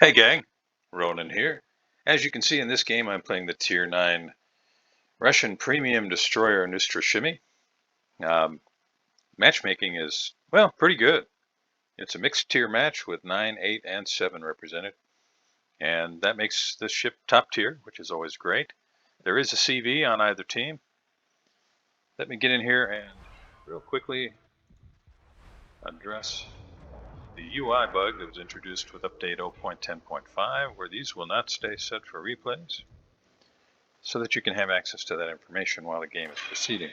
Hey gang, Ronan here. As you can see in this game, I'm playing the Tier 9 Russian premium destroyer Neustrashimy. Um, Matchmaking is, well, pretty good. It's a mixed tier match with 9, 8, and 7 represented. And that makes this ship top tier, which is always great. There is a CV on either team. Let me get in here and real quickly address the UI bug that was introduced with update 0.10.5, where these will not stay set for replays, so that you can have access to that information while the game is proceeding.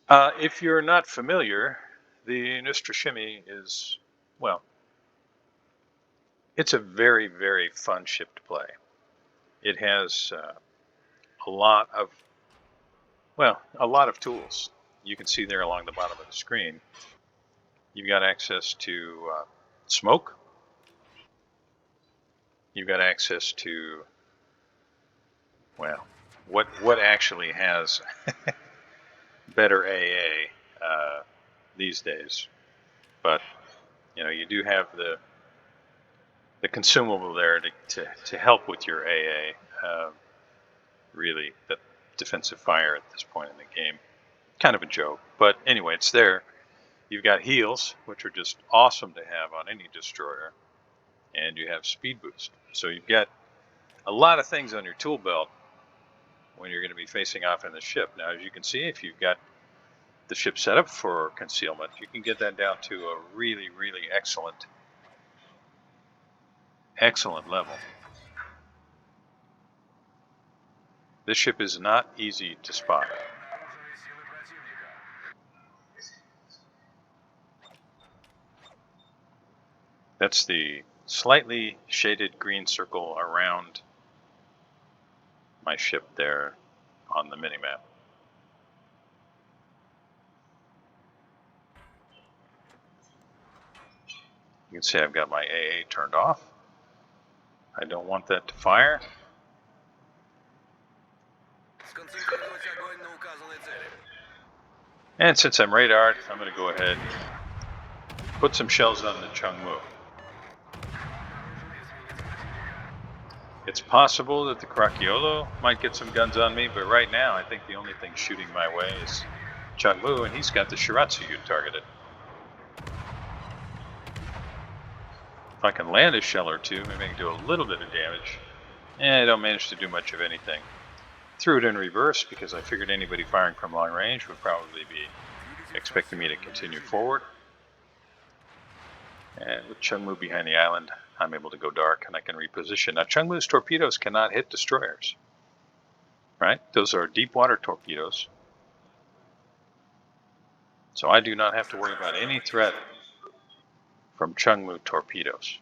If you're not familiar, the Neustrashimy is, well, it's a very, very fun ship to play. It has a lot of, a lot of tools. You can see there along the bottom of the screen. You've got access to smoke. You've got access to, well, what actually has better AA these days. But you do have the consumable there to help with your AA. Really, the defensive fire at this point in the game, kind of a joke. But anyway, it's there. You've got heals, which are just awesome to have on any destroyer, and you have speed boost. So you've got a lot of things on your tool belt when you're going to be facing off in the ship. Now, as you can see, if you've got the ship set up for concealment, you can get that down to a really, really excellent level. This ship is not easy to spot. That's the slightly shaded green circle around my ship there on the minimap. You can see I've got my AA turned off. I don't want that to fire. And since I'm radared, I'm going to go ahead and put some shells on the Changmu. It's possible that the Crocchiolo might get some guns on me, but right now I think the only thing shooting my way is Changmu, and he's got the Shiratsuyu targeted. If I can land a shell or two, maybe I can do a little bit of damage. I don't manage to do much of anything. Threw it in reverse because I figured anybody firing from long range would probably be expecting me to continue forward. And with Changmu behind the island, I'm able to go dark and I can reposition. Now, Changmu's torpedoes cannot hit destroyers, right? Those are deep water torpedoes. So I do not have to worry about any threat from Changmu torpedoes.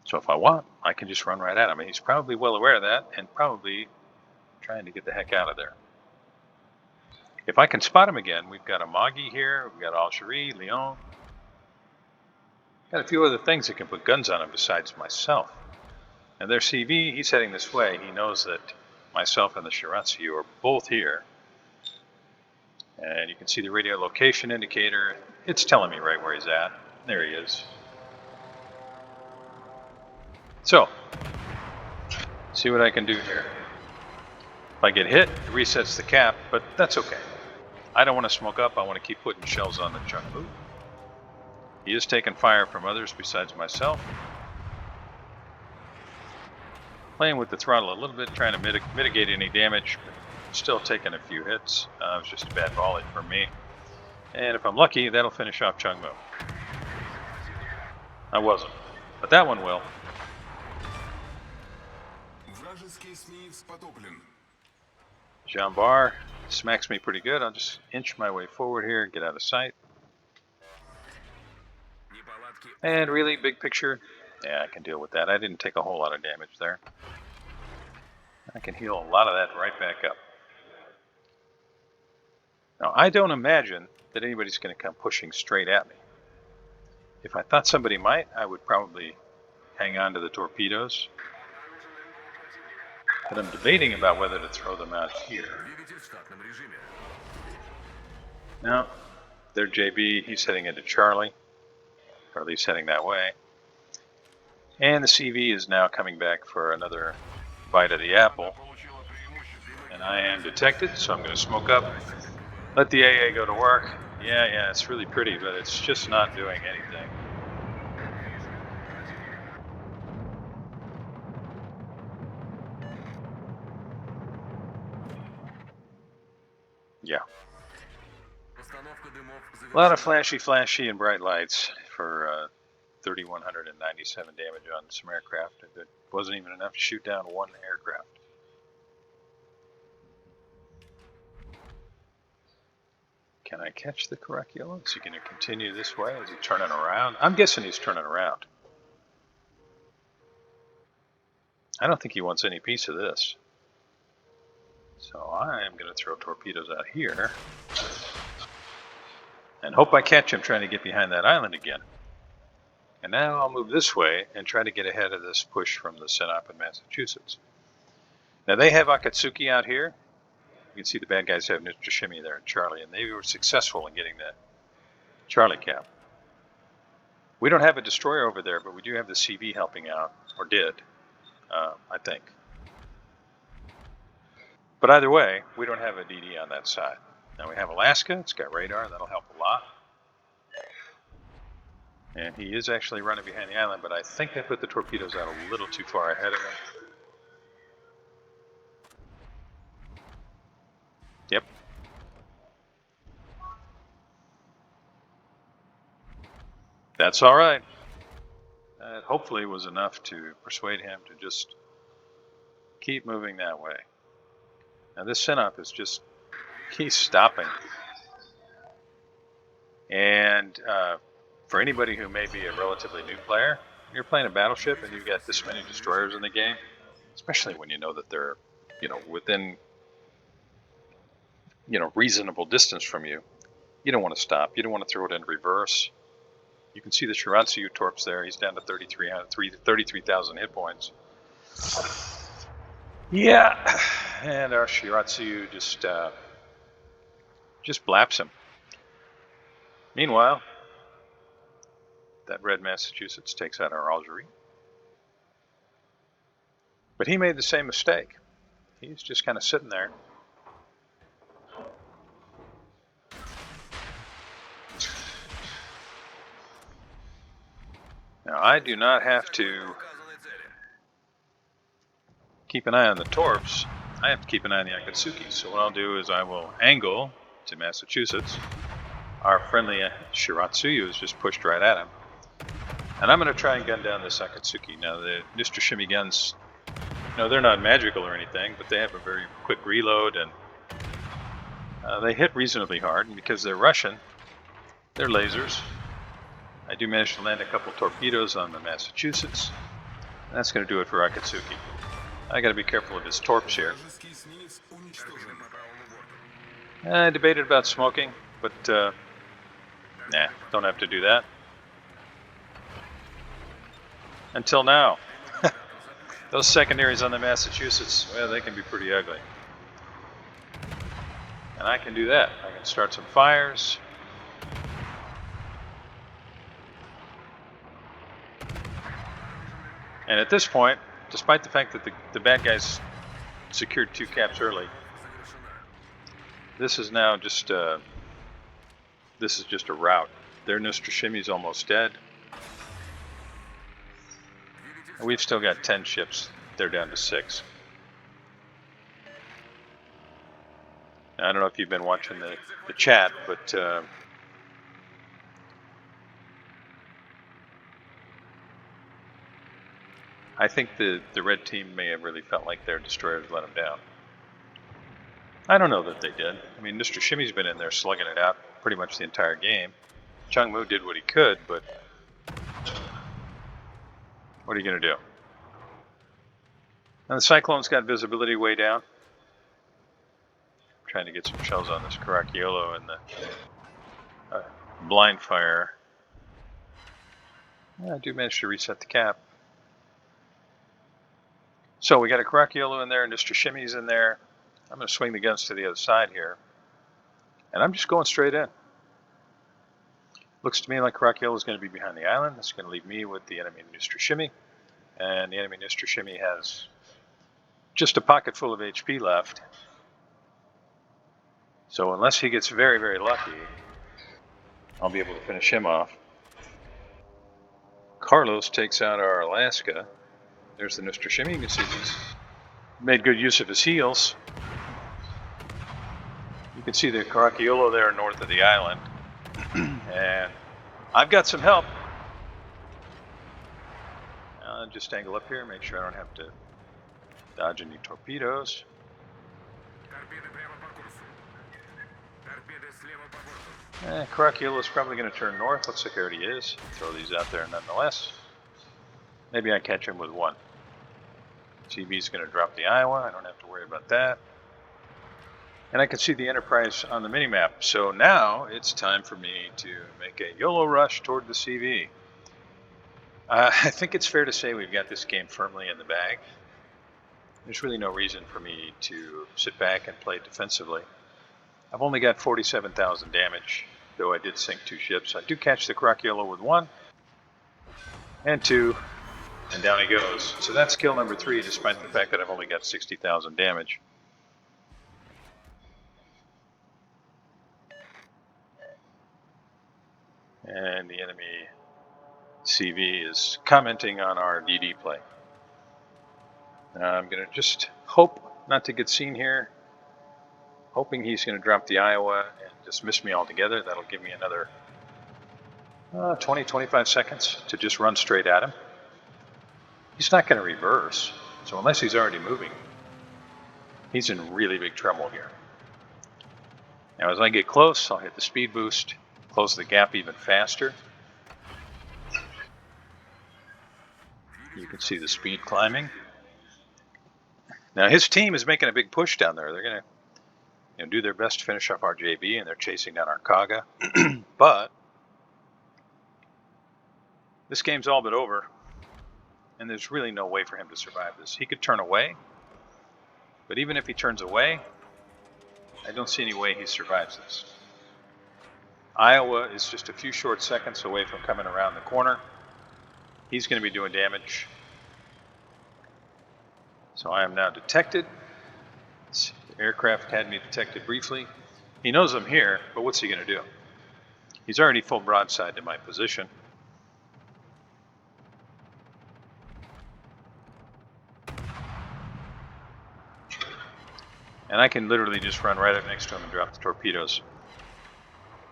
So if I want, I can just run right at him. And he's probably well aware of that and probably trying to get the heck out of there. If I can spot him again, we've got a Magi here, we've got Algerie, Lyon. Got a few other things that can put guns on him besides myself. And their CV, he's heading this way. He knows that myself and the Shiratsuyu are both here. And you can see the radio location indicator. It's telling me right where he's at. There he is. So, see what I can do here. If I get hit, it resets the cap, but that's okay. I don't want to smoke up. I want to keep putting shells on the Changmu. He is taking fire from others besides myself. Playing with the throttle a little bit, trying to mitigate any damage, but still taking a few hits. It was just a bad volley for me. And if I'm lucky, that'll finish off Changmu. I wasn't, but that one will. Jean Bar smacks me pretty good. I'll just inch my way forward here, get out of sight. And really, big picture, yeah, I can deal with that. I didn't take a whole lot of damage there. I can heal a lot of that right back up. Now, I don't imagine that anybody's going to come pushing straight at me. If I thought somebody might, I would probably hang on to the torpedoes. But I'm debating about whether to throw them out here. Now, there's JB, he's heading into Charlie. or at least heading that way. And the CV is now coming back for another bite of the apple. And I am detected, so I'm going to smoke up. Let the AA go to work. Yeah, it's really pretty, but it's just not doing anything. Yeah. A lot of flashy and bright lights for 3,197 damage on some aircraft. It wasn't even enough to shoot down one aircraft. Can I catch the Caraculo? Is he going to continue this way? Is he turning around? I'm guessing he's turning around. I don't think he wants any piece of this. So I am going to throw torpedoes out here and hope I catch him trying to get behind that island again. And now I'll move this way and try to get ahead of this push from the CINOP in Massachusetts. Now they have Akatsuki out here. You can see the bad guys have Neustrashimy there and Charlie, and they were successful in getting that Charlie cap. We don't have a destroyer over there, but we do have the CV helping out, or did, I think. But either way, we don't have a DD on that side. Now we have Alaska, it's got radar, that'll help a lot. And he is actually running behind the island, but I think I put the torpedoes out a little too far ahead of him. Yep. That's all right. That hopefully was enough to persuade him to just keep moving that way. Now this CINOP is just, he's stopping. And for anybody who may be a relatively new player, you're playing a battleship and you've got this many destroyers in the game, especially when you know that they're, within, reasonable distance from you. You don't want to stop. You don't want to throw it in reverse. You can see the Shiratsuyu torps there. He's down to 33,000 hit points. Yeah, and our Shiratsuyu just blaps him. Meanwhile, that red Massachusetts takes out our Algerie. But he made the same mistake. He's just kind of sitting there. Now, I do not have to keep an eye on the torps. I have to keep an eye on the Akatsuki. So what I'll do is I will angle to Massachusetts. Our friendly Shiratsuyu is just pushed right at him. And I'm going to try and gun down this Akatsuki. Now, the Neustrashimy guns, they're not magical or anything, but they have a very quick reload, and they hit reasonably hard. And because they're Russian, they're lasers. I do manage to land a couple torpedoes on the Massachusetts. And that's going to do it for Akatsuki. I got to be careful of his torps here. I debated about smoking, but nah, don't have to do that. Until now. Those secondaries on the Massachusetts, well, they can be pretty ugly. And I can do that. I can start some fires. And at this point, despite the fact that the bad guys secured 2 caps early, this is now just a rout. Their Neustrashimy's almost dead. We've still got 10 ships. They're down to 6. Now, I don't know if you've been watching the chat, but I think the red team may have really felt like their destroyers let them down. I don't know that they did. I mean, Neustrashimy's been in there slugging it out pretty much the entire game. Changmu did what he could, but what are you going to do? And the Cyclone's got visibility way down. I'm trying to get some shells on this Caraculo and the blind fire. Yeah, I do manage to reset the cap. So we got a Caraculo in there, Neustrashimy's in there. I'm going to swing the guns to the other side here. And I'm just going straight in. Looks to me like Karakiel is going to be behind the island. That's going to leave me with the enemy Neustrashimy. And the enemy Neustrashimy has just a pocket full of HP left. So unless he gets very, very lucky, I'll be able to finish him off. Carlos takes out our Alaska. There's the Neustrashimy. You can see he's made good use of his heals. You can see the Karakiolo there north of the island. And I've got some help. I'll just angle up here, make sure I don't have to dodge any torpedoes. Karakiolo is probably going to turn north. Looks like he already is. Throw these out there nonetheless. Maybe I catch him with one. TV is going to drop the Iowa. I don't have to worry about that. And I can see the Enterprise on the minimap. So now it's time for me to make a YOLO rush toward the CV. I think it's fair to say we've got this game firmly in the bag. There's really no reason for me to sit back and play defensively. I've only got 47,000 damage, though I did sink 2 ships. I do catch the Karakiolo with 1 and 2, and down he goes. So that's kill number 3, despite the fact that I've only got 60,000 damage. And the enemy CV is commenting on our DD play. I'm going to just hope not to get seen here. Hoping he's going to drop the Iowa and just miss me altogether. That'll give me another 20-25 seconds to just run straight at him. He's not going to reverse, so unless he's already moving, he's in really big trouble here. Now as I get close, I'll hit the speed boost, close the gap even faster. You can see the speed climbing. Now his team is making a big push down there. They're going to do their best to finish off our JB, and they're chasing down our Kaga. But this game's all but over, and there's really no way for him to survive this. He could turn away, but even if he turns away, I don't see any way he survives this. Iowa is just a few short seconds away from coming around the corner. He's going to be doing damage. So I am now detected. The aircraft had me detected briefly. He knows I'm here, but what's he going to do? He's already full broadside to my position. And I can literally just run right up next to him and drop the torpedoes.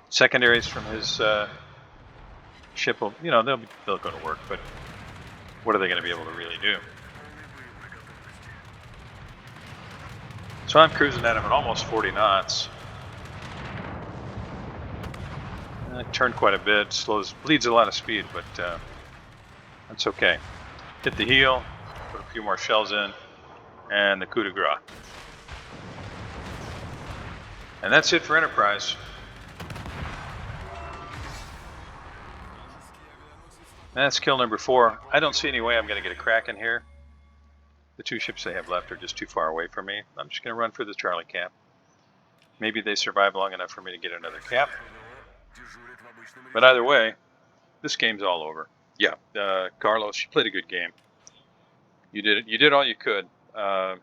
Secondaries from his ship will, they'll go to work, but what are they going to be able to really do? So I'm cruising at him at almost 40 knots. I turned quite a bit, bleeds a lot of speed, but that's okay. Hit the heel, put a few more shells in, and the coup de grace. And that's it for Enterprise. That's kill number 4. I don't see any way I'm going to get a crack in here. The 2 ships they have left are just too far away from me. I'm just going to run for the Charlie cap. Maybe they survive long enough for me to get another cap. But either way, this game's all over. Yeah, Carlos, you played a good game. You did it. You did all you could. That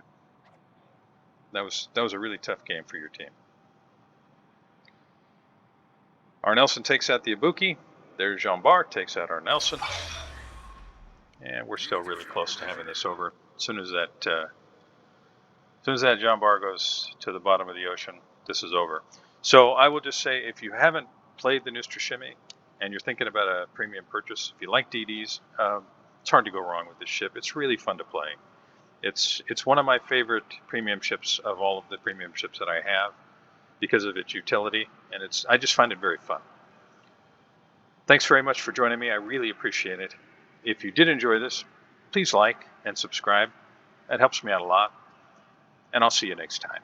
was a really tough game for your team. Our Nelson takes out the Ibuki. There's Jean Bart takes out our Nelson. And we're still really close to having this over. As soon as that Jean Bart goes to the bottom of the ocean, this is over. So I will just say, if you haven't played the Neustrashimy and you're thinking about a premium purchase, if you like DDs, it's hard to go wrong with this ship. It's really fun to play. It's one of my favorite premium ships of all of the premium ships that I have because of its utility, and I just find it very fun. Thanks very much for joining me. I really appreciate it. If you did enjoy this, please like and subscribe. That helps me out a lot, and I'll see you next time.